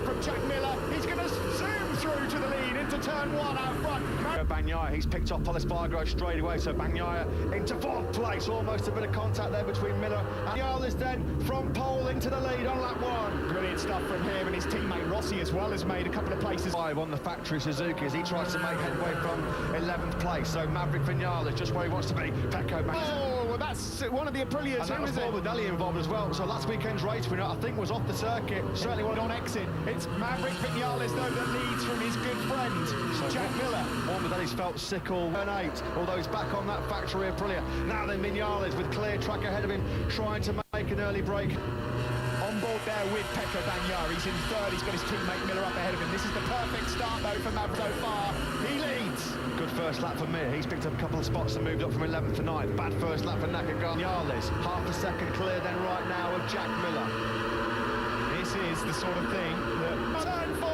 from Jack Miller. He's going to zoom through to the lead into turn one out front. Bagnaia, he's picked off Polispargo straight away, so Bagnaia into fourth place. Almost a bit of contact there between Miller and Viñales then from pole into the lead on lap one. Brilliant stuff from him, and his teammate Rossi as well has made a couple of places. 5 on the factory Suzuki as he tries to make headway from 11th place. So Maverick Viñales just where he wants to be. Pecco Oh, well, that's one of the Aprilias. And that was Morbidelli involved as well. So last weekend's race winner, I think, was off the circuit. Certainly one on exit. It's Maverick Viñales though that leads from his good friend so Jack Miller. Morbidelli's felt sick all turn 8, although he's back on that factory Aprilia. Now then Viñales with clear track ahead of him, trying to make an early break. On board there with Pecco Bagnaia. He's in third. He's got his teammate Miller up ahead of him. This is the perfect start though for Maverick so far. He leads. Good first lap for Mir. He's picked up a couple of spots and moved up from 11th to 9th. Bad first lap for Nakagami. Viñales, half a second clear then right now of Jack Miller. This is the sort of thing that... Turn 4!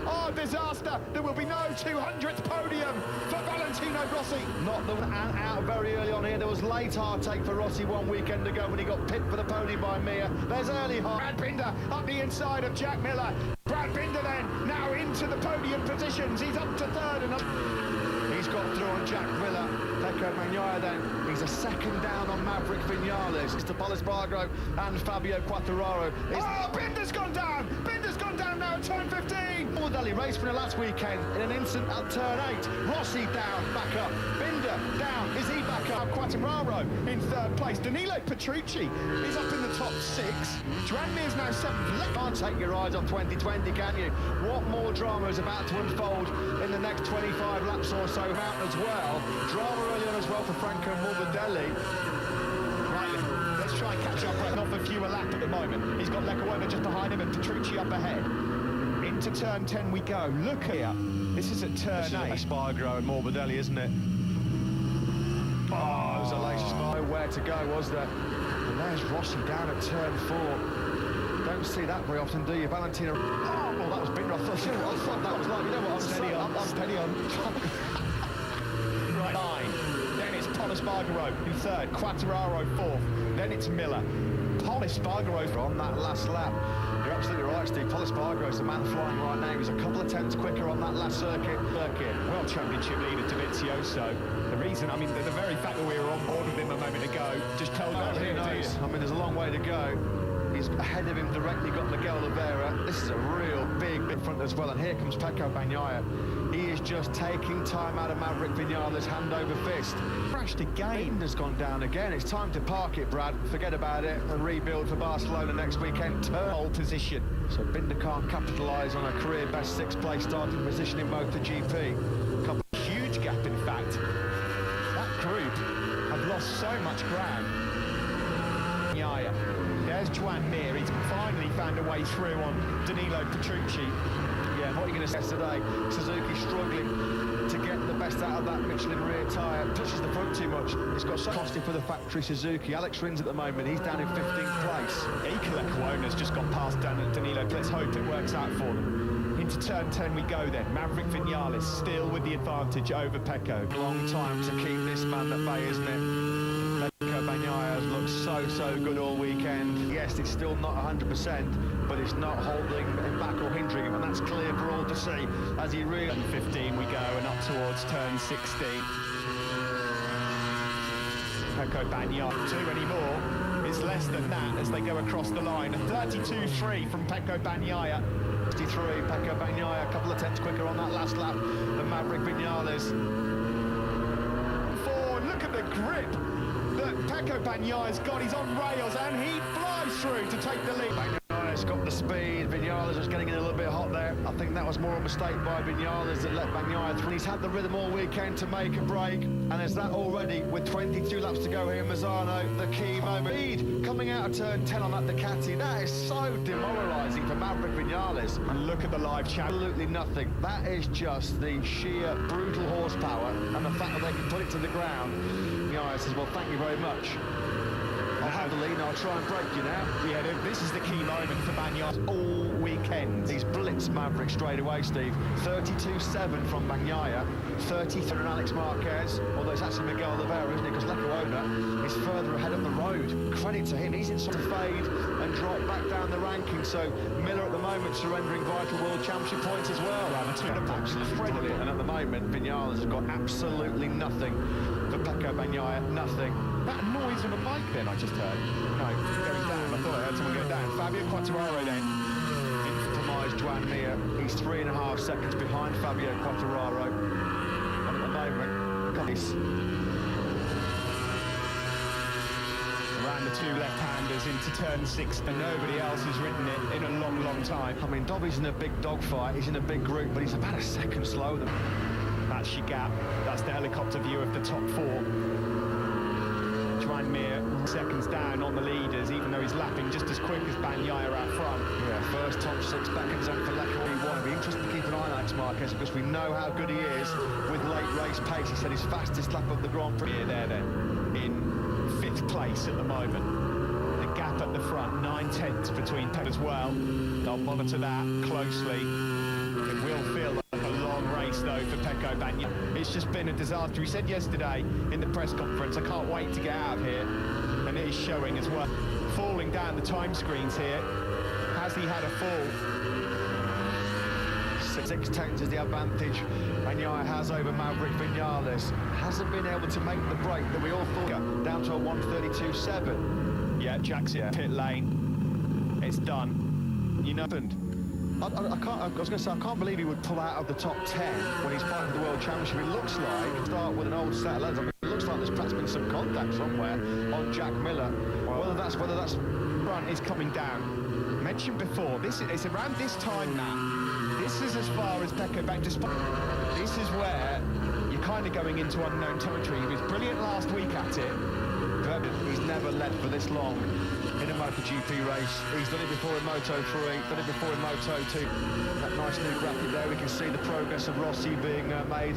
Oh, disaster! There will be no 200th podium for Valentino Rossi. Not the one out very early on here. There was late hard take for Rossi one weekend ago when he got picked for the podium by Mir. There's early hard. Brad Binder up the inside of Jack Miller. Brad Binder then now into the podium positions. He's up to third and he's got through on Jack Miller. Pecco Bagnaia then. He's a second down on Maverick Viñales. It's to Polispargo and Fabio Quartararo. Oh, Binder's gone down! Binder's gone down now at turn 15! Morbidelli race winner last weekend in an instant at turn 8. Rossi down, back up. Binder down. Is he back up? Quartararo in third place. Danilo Petrucci is up in the top 6. Joan Mir's now 7th. Can't take your eyes off 2020, can you? What more drama is about to unfold in the next 25 laps or so out as well? Drama early on as well for Franco Morbidelli. Right, let's try and catch up. Not for fewer lap at the moment. He's got Lecco just behind him and Petrucci up ahead. Into turn 10 we go. Look here. This is at turn 8. Espargaro and Morbidelli, isn't it? Oh, it was a lace nowhere to go, was there? And there's Rossi down at turn 4. Don't see that very often, do you? Valentino. Oh, well, that was Binder. I thought that was like, you know what? I'm steady on. Right. 9. Then it's Polispargo in third. Quartararo 4th. Then it's Miller. Polispargo on that last lap. You're absolutely right, Steve. Polispargo's the man flying right now. He was a couple of tenths quicker on that last circuit. World Championship leader Dovizioso. The reason, I mean, the very fact that we were on board with him a moment ago just tells us who knows. I mean, there's a long way to go. He's ahead of him directly, got Miguel Oliveira. This is a real big front as well. And here comes Pecco Bagnaia. He is just taking time out of Maverick Viñales, hand over fist. Crashed again. Binder's gone down again. It's time to park it, Brad. Forget about it and rebuild for Barcelona next weekend. Pole position. So Binder can't capitalise on a career best 6th place starting position in MotoGP. Huge gap, in fact. That group have lost so much ground. There's Joan Mir. He's finally found a way through on Danilo Petrucci. Yeah, and what are you going to say today? Suzuki struggling to get the best out of that Michelin rear tyre. Touches the front too much. It's got so costly for the factory Suzuki. Alex Rins at the moment, he's down in 15th place. Iker Lecuona's just got past Danilo. Let's hope it works out for them. Into turn 10 we go then. Maverick Viñales still with the advantage over Pecco. Long time to keep this man at bay, isn't it? Pecco Bagnaia has looked so good all weekend. Yes, it's still not 100%, but it's not holding him back or hindering him, and that's clear for all to see as he really... 15 we go and up towards turn 16. Pecco Bagnaia 2 anymore. It's less than that as they go across the line. 32.3 from Pecco Bagnaia. 63, Pecco Bagnaia, a couple of tenths quicker on that last lap than Maverick Viñales. 4, look at the grip that Pecco Bagnaia's got. He's on rails and he flies through to take the lead. Bagnaia's got the speed. Viñales was getting in a little bit hot there. I think that was more a mistake by Viñales that let Bagnaia through. He's had the rhythm all weekend to make a break, and there's that already with 22 laps to go here in Misano. The key moment. Speed coming out of turn 10 on that Ducati. That is so demoralising for Maverick Viñales. And look at the live chat. Absolutely nothing. That is just the sheer brutal horsepower and the fact that they can put it to the ground. Viñales says, well, thank you very much. I'll the lead. I'll try and break you now. Yeah, this is the key moment for Bagnaia all weekend. He's blitzed Maverick straight away, Steve. 32.7 from Bagnaia, 33 from Alex Marquez, although it's actually Miguel Oliveira, isn't it? Because Lecuona is further ahead of the road. Credit to him, he's in sort of fade and drop back down the ranking. So Miller at the moment surrendering vital world championship points as well. Absolutely brilliant. And at the moment, Vinales has got absolutely nothing for Pecco Bagnaia, nothing. That noise on the bike then I just heard. No, going down. I thought I heard someone go down. Fabio Quartararo then. Compromised Joan Mir. He's 3.5 seconds behind Fabio Quartararo. And at the moment, he's around the two left-handers into turn 6, and nobody else has ridden it in a long, long time. I mean, Dobby's in a big dogfight. He's in a big group, but he's about a second slower than. That's your gap. That's the helicopter view of the top 4. Joan Mir seconds down on the leaders, even though he's lapping just as quick as Bagnaia out front. Yeah, first top 6 back in zone for Lecuona. It'll be interesting to keep an eye on Alex Marquez because we know how good he is with late race pace. He said his fastest lap of the Grand Prix. Yeah, there then, in 5th place at the moment. The gap at the front, 9/10 between Pecco as well. They'll monitor that closely. It will feel like a long race though for Pecco Bagnaia. It's just been a disaster. He said yesterday in the press conference, I can't wait to get out of here, and it is showing as well. Falling down the time screens here. Has he had a fall? 6/10 is the advantage Bagnaia has over Maverick Vinales. Hasn't been able to make the break that we all thought, down to a 1:32.7. Yeah, Jack's in pit lane. It's done. You know, I was going to say, I can't believe he would pull out of the top 10 when he's fighting for the World Championship. It looks like, start with an old set of legs. I mean, it looks like there's perhaps been some contact somewhere on Jack Miller. Whether that's front is coming down. Mentioned before, it's around this time now. This is as far as Pecco back. This is where you're kind of going into unknown territory. He was brilliant last week at it, but he's never led for this long in a MotoGP race. He's done it before in Moto3, done it before in Moto2. That nice new graphic there, we can see the progress of Rossi being made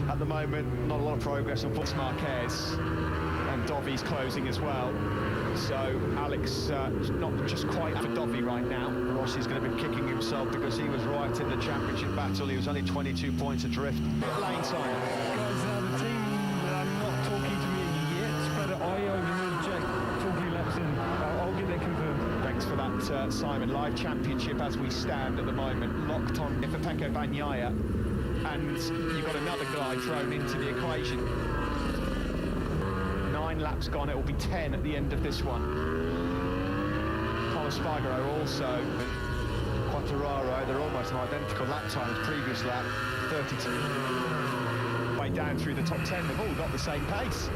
at the moment. Not a lot of progress on Marquez, and Dovi's closing as well. So Alex not just quite for Dovi right now. Rossi's going to be kicking himself because he was right in the championship battle. He was only 22 points adrift. Pit lane time. Guys, the team that are not talking to me yet, spread an eye over here, Jack. Talking laps in. I'll get that confirmed. Thanks for that, Simon. Live championship as we stand at the moment, locked on for Pecco Bagnaia, and you've got another guy thrown into the equation. 9 laps gone, it will be 10 at the end of this one. Spargaro also. Quartararo, they're almost an identical lap times. Previous lap, 32. Way down through the top 10, they've all got the same pace.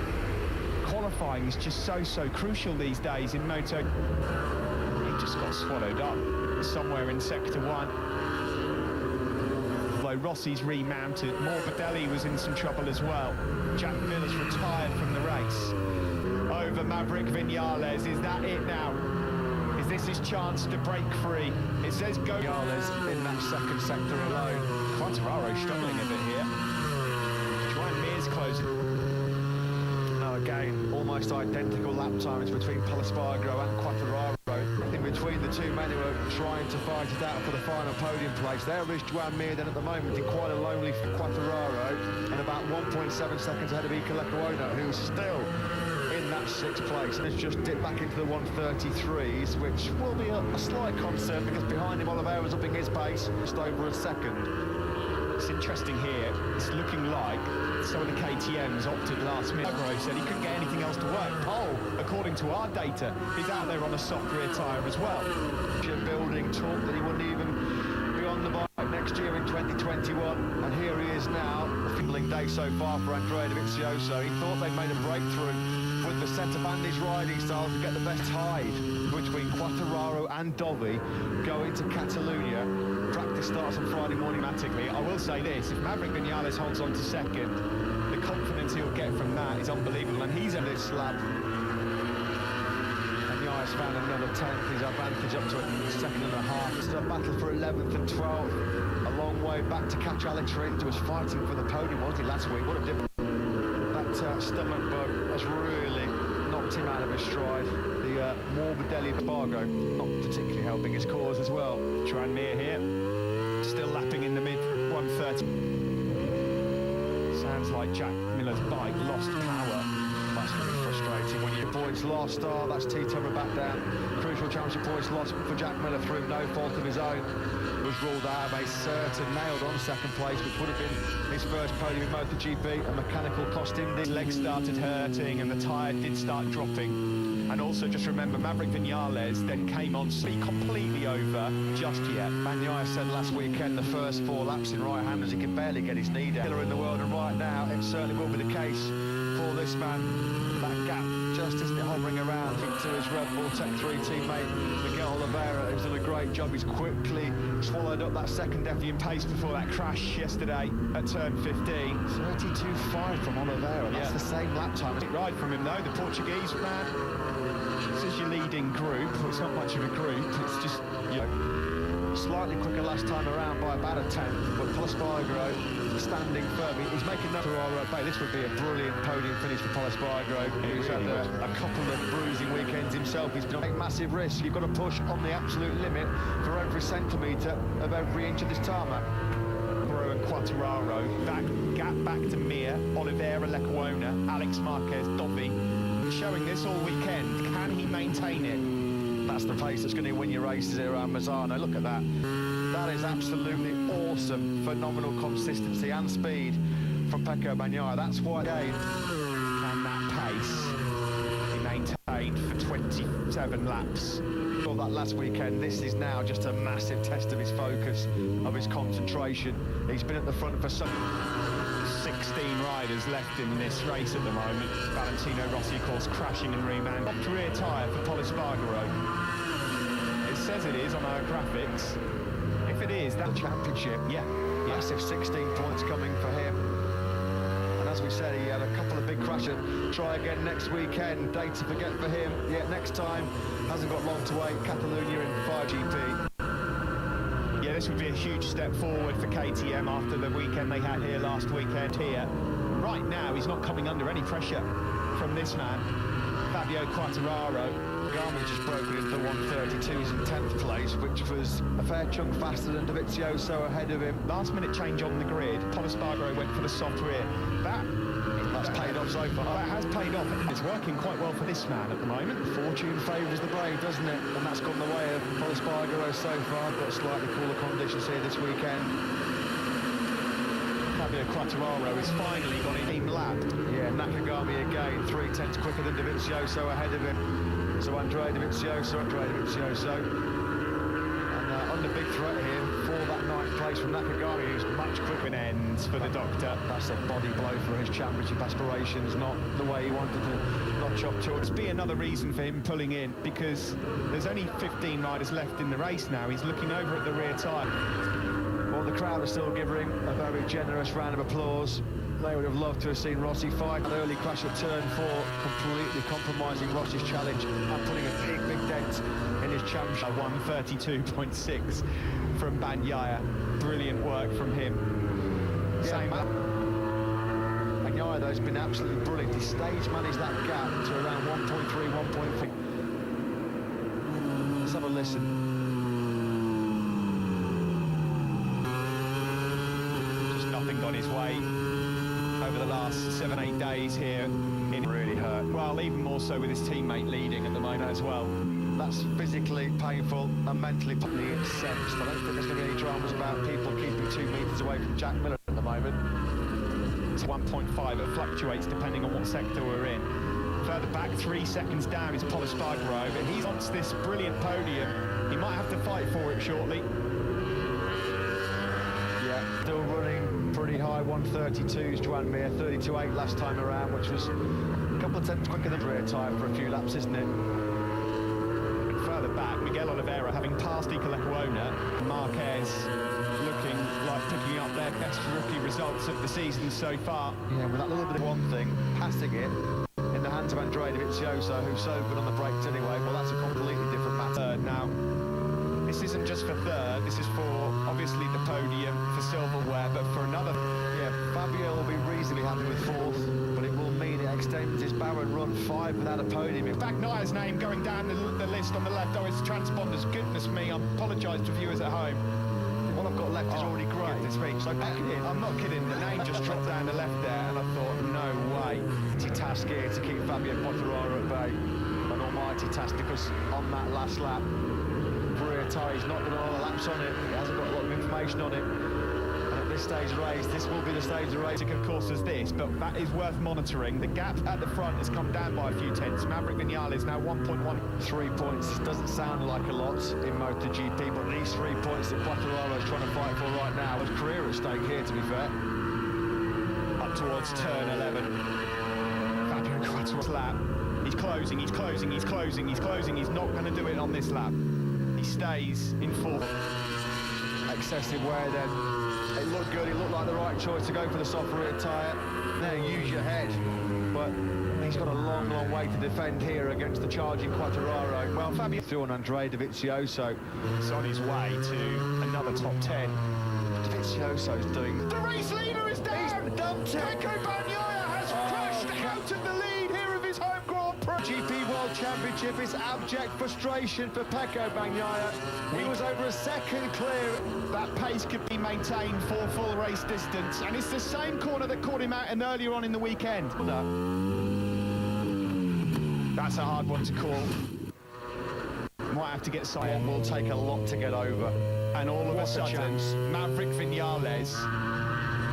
Qualifying is just so crucial these days in Moto. He just got swallowed up somewhere in Sector 1. Although Rossi's remounted, Morbidelli was in some trouble as well. Jack Miller's retired from the race. Over Maverick Vinales, is that it now? Is this his chance to break free? It says go. Vinales in that second sector alone. Quartararo struggling a bit here. Joan Mir's closing. Now again, almost identical lap times between Spargaro and Quartararo. In between the two men who are trying to fight it out for the final podium place. There is Joan Mir then at the moment in quite a lonely Quartararo and about 1.7 seconds ahead of Iker Lecuona, who's still in that 6th place and has just dipped back into the 1:33s, which will be a slight concern because behind him Oliveira's upping his pace just over a second. It's interesting here, it's looking like some of the KTMs opted last minute. Agro said he couldn't get anything else to work. Pole, according to our data, is out there on a soft rear tyre as well. Building talk that he wouldn't even be on the bike next year in 2021, and here he is now. A fiddling day so far for Andrea Dovizioso. He thought they'd made a breakthrough with the centre bandage riding style to get the best hide between Quartararo and Dovi going to Catalunya. Practice starts on Friday morning. Automatically, I will say this, if Maverick Vinales holds on to second, the confidence he'll get from that is unbelievable, and he's on this slab. Bagnaia found another 10th, his advantage up to a second and a half. It's a battle for 11th and 12th, a long way back to catch Alex Rins, who was fighting for the podium, wasn't he, last week? What a difference. That stomach bug has really knocked him out of his stride. The the Morbidelli Bargo, not particularly helping his cause as well. Joan Mir here, still lapping in the mid 130. Sounds like Jack Miller's bike lost power. That's going to be frustrating when your points lost. Oh, that's Tito back down. Crucial championship points lost for Jack Miller through no fault of his own. Was ruled out of a certain nailed on second place, which would have been his first podium in MotoGP. A mechanical cost him. His legs started hurting and the tyre did start dropping. And also just remember, Maverick Vinales then came on to be completely over just yet. Bagnaia said last weekend the first 4 laps in right-handers he could barely get his knee down. Killer in the world, and right now it certainly will be the case for this man. That gap just isn't it hovering around to his Red Bull Tech 3 teammate Miguel Oliveira, who's done a great job. He's quickly swallowed up that second In pace before that crash yesterday at turn 15. 32.5 from Oliveira. That's the same lap time. Ride from him though, the Portuguese man. This is your leading group. Well, it's not much of a group. It's just, you know, slightly quicker last time around by about a 10, but Espargaro standing firm. He's making that Ferrari Bay. This would be a brilliant podium finish for Espargaro, who's had a couple of bruising weekends himself. He's been on a massive risk. You've got to push on the absolute limit for every centimetre of every inch of this tarmac. And Quartararo, that gap back to Mir, Oliveira, Lecuona, Alex Marquez, Dovi, showing this all weekend. Can he maintain it? That's the pace that's going to win your races here around Mazzano. Look at that. That is absolutely awesome. Phenomenal consistency and speed from Pecco Bagnaia. That's why can that pace be maintained for 27 laps? Well, that last weekend, this is now just a massive test of his focus, of his concentration. He's been at the front for some 16 riders left in this race at the moment. Valentino Rossi, of course, crashing and reman. Left rear tyre for Pol Espargaro. It says it is on our graphics. If it is, that championship. Yeah. Massive 16 points coming for him. And as we said, he had a couple of big crashes. Try again next weekend. Day to forget for him. Yet next time, hasn't got long to wait. Catalunya in 5GP. Yeah, this would be a huge step forward for KTM after the weekend they had here last weekend here. Right now, he's not coming under any pressure from this man, Fabio Quartararo. Garmin just broken into 132. He's in 10th place, which was a fair chunk faster than Dovizioso ahead of him. Last minute change on the grid. Pol Espargaro went for the soft rear. That's paid off so far. That has paid off. It's working quite well for this man at the moment. Fortune favours the brave, doesn't it? And that's gone the way of Pol Espargaro so far. Got slightly cooler conditions here this weekend. Fabio Quartararo has finally got a team lap. Yeah, Nakagami again, 3/10 quicker than Dovizioso ahead of him. So Andrea Dovizioso. And under big threat here for that 9th place from Nakagami, who's much quicker. Ends for the doctor. That's a body blow for his championship aspirations, not the way he wanted to notch up to. It's be another reason for him pulling in, because there's only 15 riders left in the race now. He's looking over at the rear tyre. Well, the crowd are still giving a very generous round of applause. They would have loved to have seen Rossi fight. An early crash at turn 4, completely compromising Rossi's challenge and putting a big dent in his championship. 132.6 from Bagnaia. Brilliant work from him. Same Bagnaia, though, has been absolutely brilliant. He stage managed that gap to around 1.3, 1.4. Let's have a listen. Just nothing got his way over the last 7-8 days here. It really hurt. Well, even more so with his teammate leading at the moment as well. That's physically painful and mentally incensed. I don't think there's going to be any dramas about people keeping 2 metres away from Jack Miller at the moment. It's 1.5. It fluctuates depending on what sector we're in. Further back, 3 seconds down is Pol Espargaro, but he wants this brilliant podium. He might have to fight for it shortly. Yeah, still running pretty high 132s, Joan Mir, 32.8 last time around, which was a couple of tenths quicker than rear tyre for a few laps, isn't it? Further back, Miguel Oliveira having passed Iker Lecuona, Marquez looking like picking up their best rookie results of the season so far. Yeah, with that little bit of one thing, passing it in the hands of Andrea Dovizioso, who's so good on the brakes anyway. Well, that's a completely different matter. Now, this isn't just for third, this is for obviously the podium, for silverware, but for another. Yeah, Fabio will be reasonably happy with 4th, but it will mean it extends his barren run 5 without a podium. Bagnaia's name going down the list on the left. Oh, it's transponders. Goodness me, I apologise to viewers at home. What I've got left is already great. Goodness me. So back in. I'm not kidding. The name just dropped down the left there, and I thought, no way. Mighty task here to keep Fabio Quartararo at bay. An almighty task, because on that last lap, rear tyre, he's not done a lot of laps on it. He hasn't got a lot of information on it. And at this stage of the race, this will be the stage of the race. Of course, as this, but that is worth monitoring. The gap at the front has come down by a few tenths. Maverick Vinales now 1.13 points. Doesn't sound like a lot in MotoGP, but these 3 points that Quartararo is trying to fight for right now, his career at stake here, to be fair. Up towards turn 11. Fabio Quartararo's lap. He's closing, he's closing, he's closing, he's closing. He's not going to do it on this lap. He stays in fourth. Excessive wear then. It looked good, it looked like the right choice to go for the soft rear tyre. There, use your head. But he's got a long, long way to defend here against the charging Quartararo. Well, Fabio through on Andrea Dovizioso. It's on his way to another top 10. Dovizioso's doing... The race leader is down! He's dumped it! Pecco Bagnaia has crashed out of the lead here of his home Grand Prix. GP World Championship is abject frustration for Pecco Bagnaia. He was over a second clear. That pace could be maintained for full race distance, and it's the same corner that caught him out in earlier on in the weekend. That's a hard one to call. Might have to get silent. Will take a lot to get over. And all of What a sudden, chance. Maverick Vinales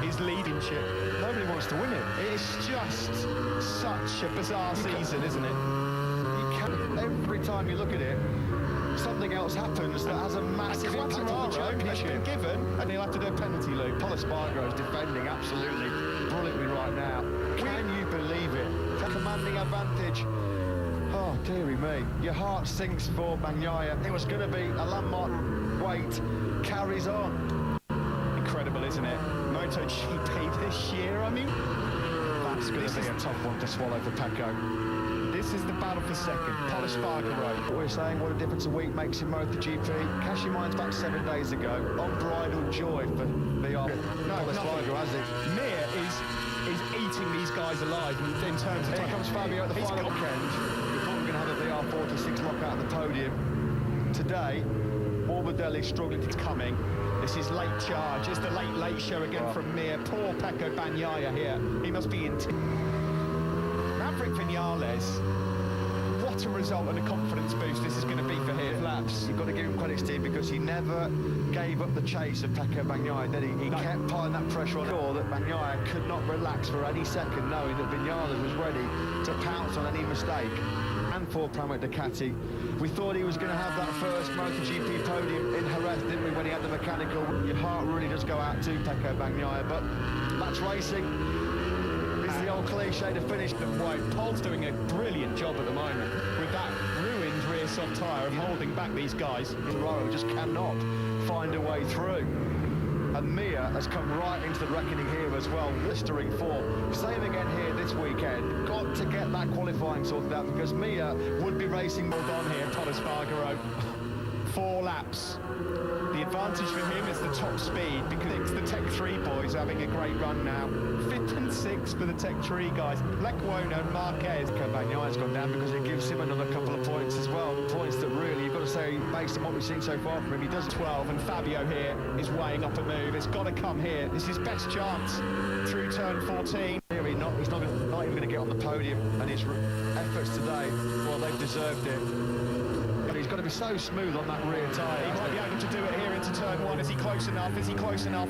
is leading ship. Nobody wants to win it. It's just such a bizarre season, isn't it? You can, every time you look at it, something else happens that has a massive impact on the Quartararo has championship. been given, and he'll have to do a penalty loop. Espargaro is defending absolutely brilliantly right now. Can you believe it? It's a commanding advantage. Oh, dearie me. Your heart sinks for Bagnaia. It was going to be a landmark wait. Carries on. Incredible, isn't it? MotoGP this year, I mean, That's going to be a tough one to swallow for Pecco. This is the battle for second. Paul Espargaro. We're saying what a difference a week makes in MotoGP. Cash your minds back 7 days ago. Unbridled joy for VR. Paul Espargaro has it. Mir is eating these guys alive in terms of... Here comes Fabio at the final weekend. We thought we were going to have a VR46 lockout at the podium. Today, Morbidelli struggling. It's coming. This is late charge. It's the late show again from Mir. Poor Pecco Bagnaia here. He must be in... Maverick Vinales. What a result and a confidence boost this is going to be for him. Laps. You've got to give him credit, Steve, because he never gave up the chase of Pecco Bagnaia, did he? He kept piling that pressure on. Sure that Bagnaia could not relax for any second, knowing that Vinales was ready to pounce on any mistake. And for Pramac Ducati, we thought he was going to have that first MotoGP podium in Jerez, didn't we, when he had the mechanical? Your heart really does go out to Pecco Bagnaia, but that's racing. It's the old cliche to finish. Paul's doing a brilliant job at the moment with that ruined rear soft tyre of holding back these guys. Ferraro just cannot find a way through. And Mir has come right into the reckoning here as well, blistering form. Same again here this weekend. Got to get that qualifying sorted out because Mir would be racing more On here, Paul Espargaro. 4 laps. The advantage for him is the top speed because it's the Tech 3 boys having a great run now. 5th and 6th for the Tech 3 guys. Lecuona and Marquez. Bagnaia's gone down because it gives him another couple of points as well. Points that really, you've got to say, based on what we've seen so far from him, he does 12, and Fabio here is weighing up a move. It's got to come here. This is his best chance through turn 14. He's not even going to get on the podium, and his efforts today, well, they've deserved it. But he's got to be so smooth on that rear tyre. He might be able to do it here into turn 1. Is he close enough? Is he close enough?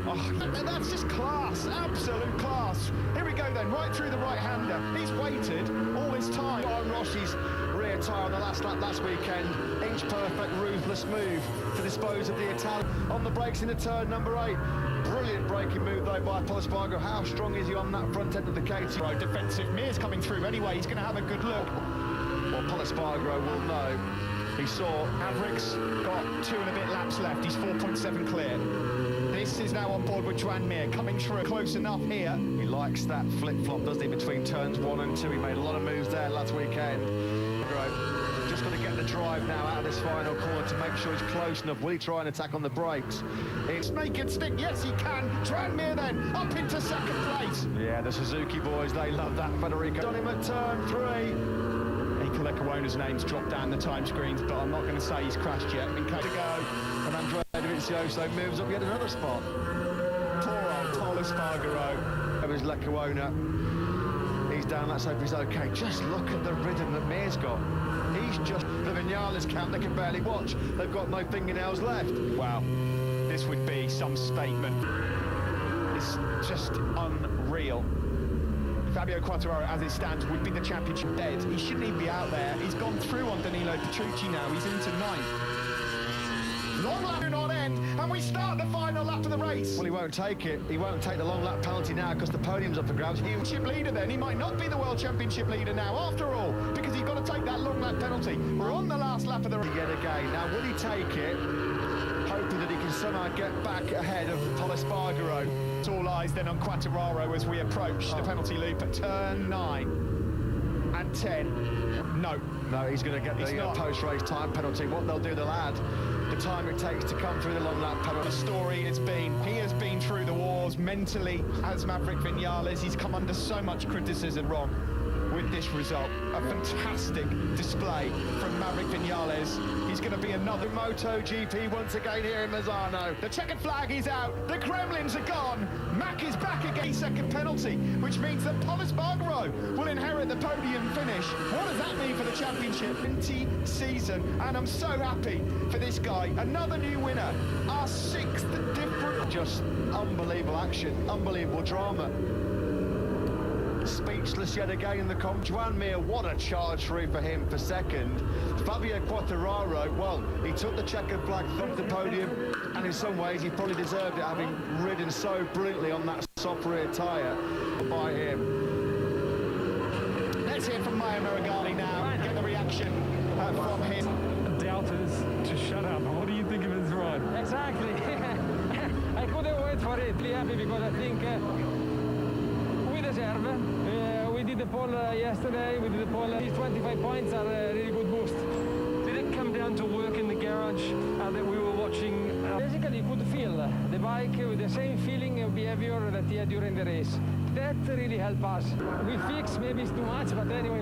Oh, that's just class, absolute class. Here we go then, right through the right-hander. He's waited all this time. On Rossi's rear tyre on the last lap last weekend. Inch-perfect, ruthless move to dispose of the Italian. On the brakes into turn number 8. Brilliant braking move though by Paul Espargaro. How strong is he on that front end of the KT? Defensive. Mir's coming through anyway. He's going to have a good look. Well, Paul Espargaro will know. He saw Maverick's got 2 and a bit laps left. He's 4.7 clear. This is now on board with Joan Mir, coming through close enough here. He likes that flip-flop, doesn't he, between turns 1 and 2. He made a lot of moves there last weekend. Just got to get the to drive now out of this final corner to make sure he's close enough. Will he try and attack on the brakes? It's Naked stick, yes he can. Tranmere then up into second place. yeah, the Suzuki boys, they love that. Federico on him at turn 3. Nicola Kawona's name's dropped down the time screens, but I'm not going to say he's crashed yet. In case to go. And Andrea Dovizioso moves up yet another spot. Poor old Paul Espargaro. There was Lecuona. He's down, let's hope he's okay. Just look at the rhythm that Mir's got. He's just, the Vinales camp, they can barely watch. They've got no fingernails left. Wow, this would be some statement. It's just unreal. Fabio Quartararo, as it stands, would be the championship dead. He shouldn't even be out there. He's gone through on Danilo Petrucci now. He's into 9th. Long lap not end, and we start the final lap of the race. Well, he won't take it. He won't take the long lap penalty now because the podium's up for grabs. Championship leader then. He might not be the world championship leader now after all, because he's got to take that long lap penalty. We're on the last lap of the race. Yet again. Now, will he take it? Hoping that he can somehow get back ahead of Paul Espargaro. It's all eyes then on Quartararo as we approach the penalty loop at turn 9 and 10. No, he's going to get the post-race time penalty. What they'll do, they'll add the time it takes to come through the long lap penalty. The story has been, he has been through the wars mentally as Maverick Vinales. He's come under so much criticism wrong with this result. A fantastic display from Maverick Vinales. He's going to be another Moto GP once again here in Misano. The checkered flag is out. The Kremlins are gone. Mack is back again. Second penalty, which means that Paul Espargaro will inherit the podium finish. What does that mean for the championship 20 season? And I'm so happy for this guy. Another new winner. Our 6th different. Just unbelievable action, unbelievable drama. Speechless yet again in the comp. Joan Mir, what a charge through for him for second. Fabio Quartararo, well, he took the checkered flag from the podium, and in some ways he probably deserved it, having ridden so brilliantly on that soft rear tyre by him. Let's hear from Maya Maragali now, get the reaction from him. Doubters to shut up. What do you think of his ride? Exactly. I couldn't wait for it. Really happy because I think we deserve. We did the pole yesterday. We did the pole. These 25 points are a really good boost. Did it come down to work in the garage that we were watching? Basically, you could feel the bike with the same feeling and behavior that he had during the race. That really helped us. We fixed, maybe it's too much, but anyway,